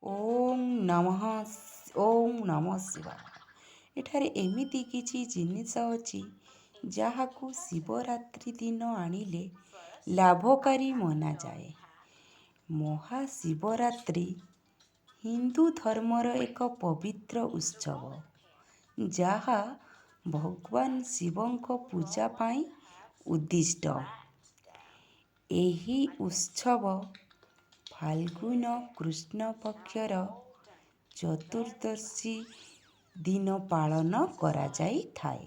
ଓಂ ନମଃ ଓಂ ନମଃ ଶିବାୟ। ଏଠାରେ ଏମିତି କିଛି ଜିନିଷ ଅଛି ଯାହାକୁ ଶିବରାତ୍ରି ଦିନ ଆଣିଲେ ଲାଭକାରୀ ମନାଯାଏ। ମହାଶିବରାତ୍ରି ହିନ୍ଦୁ ଧର୍ମର ଏକ ପବିତ୍ର ଉତ୍ସବ, ଯାହା ଭଗବାନ ଶିବଙ୍କ ପୂଜା ପାଇଁ ଉଦ୍ଦିଷ୍ଟ। ଏହି ଉତ୍ସବ ଫାଲ୍ଗୁନ କୃଷ୍ଣ ପକ୍ଷର ଚତୁର୍ଦ୍ଦଶୀ ଦିନ ପାଳନ କରାଯାଇଥାଏ।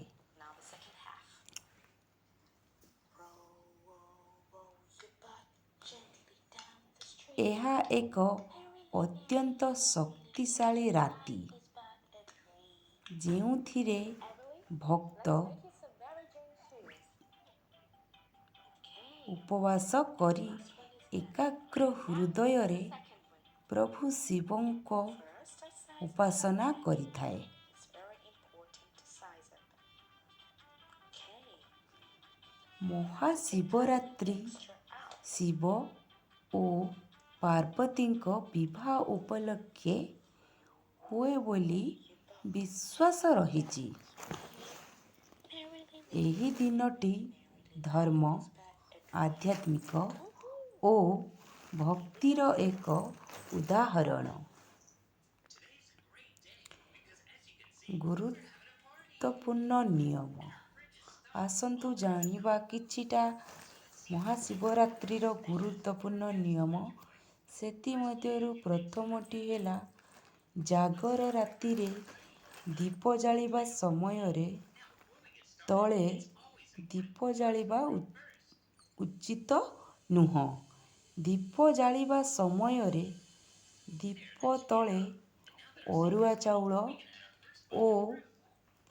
ଏହା ଏକ ଅତ୍ୟନ୍ତ ଶକ୍ତିଶାଳୀ ରାତି, ଯେଉଁଥିରେ ଭକ୍ତ ଉପବାସ କରି ଏକାଗ୍ର ହୃଦୟରେ ପ୍ରଭୁ ଶିବଙ୍କ ଉପାସନା କରିଥାଏ। ମହାଶିବରାତ୍ରି ଶିବ ଓ ପାର୍ବତୀଙ୍କ ବିବାହ ଉପଲକ୍ଷେ ହୁଏ ବୋଲି ବିଶ୍ୱାସ ରହିଛି। ଏହି ଦିନଟି ଧର୍ମ, ଆଧ୍ୟାତ୍ମିକ ଓ ଭକ୍ତିର ଏକ ଉଦାହରଣ। ଗୁରୁତ୍ୱପୂର୍ଣ୍ଣ ନିୟମ। ଆସନ୍ତୁ ଜାଣିବା କିଛିଟା ମହାଶିବରାତ୍ରିର ଗୁରୁତ୍ୱପୂର୍ଣ୍ଣ ନିୟମ। ସେଥିମଧ୍ୟରୁ ପ୍ରଥମଟି ହେଲା, ଜାଗର ରାତିରେ ଦୀପ ଜାଳିବା ସମୟରେ ତଳେ ଦୀପ ଜାଳିବା ଉଚିତ ନୁହେଁ। ଦୀପ ଜାଳିବା ସମୟରେ ଦୀପ ତଳେ ଅରୁଆ ଚାଉଳ ଓ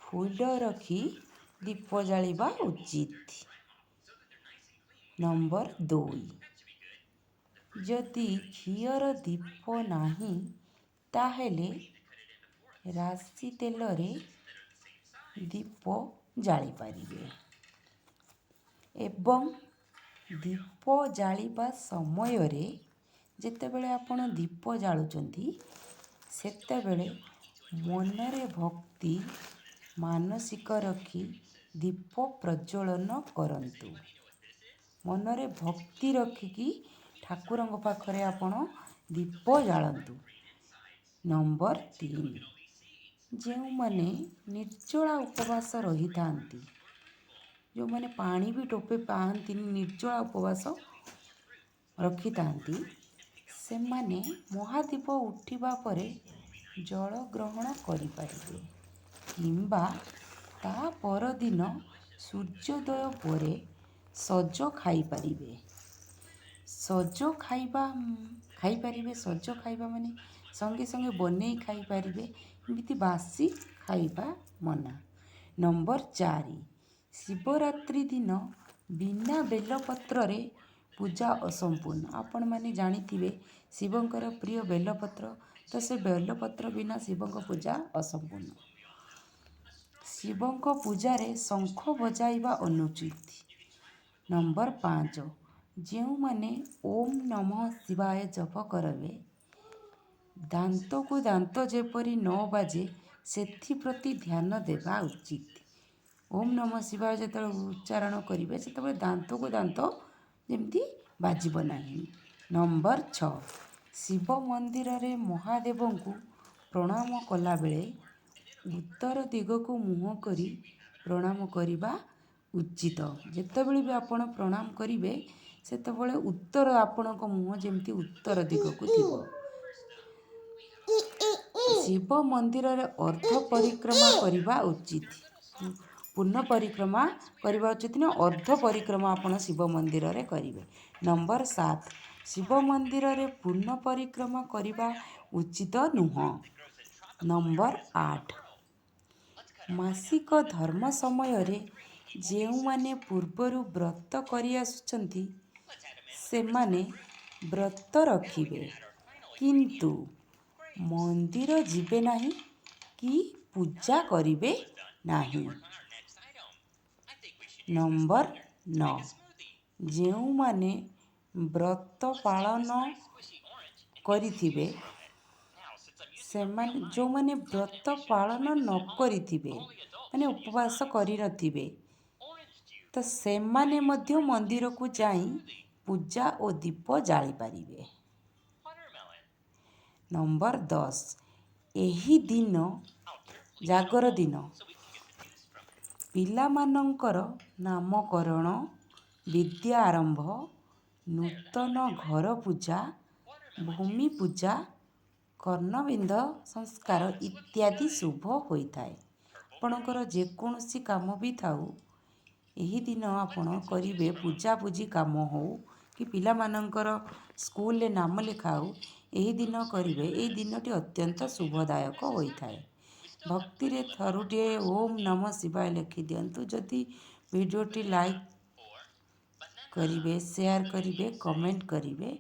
ଫୁଲ ରଖି ଦୀପ ଜାଳିବା ଉଚିତ। ନମ୍ବର 2, ଯଦି ଘିଅର ଦୀପ ନାହିଁ ତାହେଲେ ରାଶି ତେଲରେ ଦୀପ ଜାଳିପାରିବେ। ଏବଂ ଦୀପ ଜାଳିବା ସମୟରେ ଯେତେବେଳେ ଆପଣ ଦୀପ ଜାଳୁଛନ୍ତି, ସେତେବେଳେ ମନରେ ଭକ୍ତି ମାନସିକ ରଖି ଦୀପ ପ୍ରଜ୍ୱଳନ କରନ୍ତୁ। ମନରେ ଭକ୍ତି ରଖିକି ଠାକୁରଙ୍କ ପାଖରେ ଆପଣ ଦୀପ ଜାଳନ୍ତୁ। ନମ୍ବର 3, ଯେଉଁମାନେ ନିର୍ଜଳା ଉପବାସ ରହିଥାନ୍ତି, ଯେଉଁମାନେ ପାଣି ବି ଟୋପେ ପାଆନ୍ତିନି, ନିର୍ଜଳା ଉପବାସ ରଖିଥାନ୍ତି, ସେମାନେ ମହାଦୀପ ଉଠିବା ପରେ ଜଳ ଗ୍ରହଣ କରିପାରିବେ କିମ୍ବା ତା ପରଦିନ ସୂର୍ଯ୍ୟୋଦୟ ପରେ ସଜ ଖାଇପାରିବେ। ସଜ ଖାଇବା ମାନେ ସଙ୍ଗେ ସଙ୍ଗେ ବନେଇ ଖାଇପାରିବେ, ଏମିତି ବାସି ଖାଇବା ମନା। ନମ୍ବର 4, ଶିବରାତ୍ରି ଦିନ ବିନା ବେଲପତ୍ରରେ ପୂଜା ଅସମ୍ପୂର୍ଣ୍ଣ। ଆପଣମାନେ ଜାଣିଥିବେ ଶିବଙ୍କର ପ୍ରିୟ ବେଲପତ୍ର, ତ ସେ ବେଲପତ୍ର ବିନା ଶିବଙ୍କ ପୂଜା ଅସମ୍ପୂର୍ଣ୍ଣ। ଶିବଙ୍କ ପୂଜାରେ ଶଙ୍ଖ ବଜାଇବା ଅନୁଚିତ। ନମ୍ବର 5, ଯେଉଁମାନେ ଓಂ ନମଃ ଶିବାୟ ଜପ କରିବେ, ଦାନ୍ତକୁ ଦାନ୍ତ ଯେପରି ନ ବାଜେ ସେଥିପ୍ରତି ଧ୍ୟାନ ଦେବା ଉଚିତ। ଓಂ ନମଃ ଶିବାୟ ଯେତେବେଳେ ଉଚ୍ଚାରଣ କରିବେ, ସେତେବେଳେ ଦାନ୍ତକୁ ଦାନ୍ତ ଯେମିତି ବାଜିବ ନାହିଁ। ନମ୍ବର 6, ଶିବ ମନ୍ଦିରରେ ମହାଦେବଙ୍କୁ ପ୍ରଣାମ କଲାବେଳେ ଉତ୍ତର ଦିଗକୁ ମୁହଁ କରି ପ୍ରଣାମ କରିବା ଉଚିତ। ଯେତେବେଳେ ବି ଆପଣ ପ୍ରଣାମ କରିବେ, ସେତେବେଳେ ଆପଣଙ୍କ ମୁହଁ ଯେମିତି ଉତ୍ତର ଦିଗକୁ ଥିବ। ଶିବ ମନ୍ଦିରରେ ଅର୍ଦ୍ଧ ପରିକ୍ରମା କରିବା ଉଚିତ। ପୂର୍ଣ୍ଣ ପରିକ୍ରମା କରିବା ଉଚିତ ନୁହେଁ, ଅର୍ଦ୍ଧ ପରିକ୍ରମା ଆପଣ ଶିବ ମନ୍ଦିରରେ କରିବେ। ନମ୍ବର 7, ଶିବ ମନ୍ଦିରରେ ପୂର୍ଣ୍ଣ ପରିକ୍ରମା କରିବା ଉଚିତ ନୁହେଁ। ନମ୍ବର 8, ମାସିକ ଧର୍ମ ସମୟରେ ଯେଉଁମାନେ ପୂର୍ବରୁ ବ୍ରତ କରିଆସୁଛନ୍ତି, ସେମାନେ ବ୍ରତ ରଖିବେ, କିନ୍ତୁ ମନ୍ଦିର ଯିବେ ନାହିଁ କି ପୂଜା କରିବେ ନାହିଁ। ନମ୍ବର 9, ଯେଉଁମାନେ ବ୍ରତ ପାଳନ କରିଥିବେ ସେମାନେ ଯେଉଁମାନେ ବ୍ରତ ପାଳନ ନ କରିଥିବେ ମାନେ ଉପବାସ କରିନଥିବେ ତ ସେମାନେ ମଧ୍ୟ ମନ୍ଦିରକୁ ଯାଇ ପୂଜା ଓ ଦୀପ ଜାଳିପାରିବେ। ନମ୍ବର 10, ଏହି ଦିନ ଜାଗର ଦିନ ପିଲାମାନଙ୍କର ନାମକରଣ, ବିଦ୍ୟା ଆରମ୍ଭ, ନୂତନ ଘର ପୂଜା, ଭୂମି ପୂଜା, କର୍ଣ୍ଣବିନ୍ଧ ସଂସ୍କାର ଇତ୍ୟାଦି ଶୁଭ ହୋଇଥାଏ। ଆପଣଙ୍କର ଯେକୌଣସି କାମ ବି ଥାଉ ଏହି ଦିନ ଆପଣ କରିବେ, ପୂଜାପୂଜି କାମ ହେଉ କି ପିଲାମାନଙ୍କର ସ୍କୁଲରେ ନାମ ଲେଖା ହେଉ ଏହି ଦିନ କରିବେ। ଏହି ଦିନଟି ଅତ୍ୟନ୍ତ ଶୁଭଦାୟକ ହୋଇଥାଏ। ଭକ୍ତିରେ ଥରୁଟିଏ ଓମ୍ ନମଃ ଶିବାୟ ଲେଖିଦିଅନ୍ତୁ। ଯଦି ଭିଡ଼ିଓଟି ଲାଇକ୍ କରିବେ, ସେୟାର କରିବେ, କମେଣ୍ଟ କରିବେ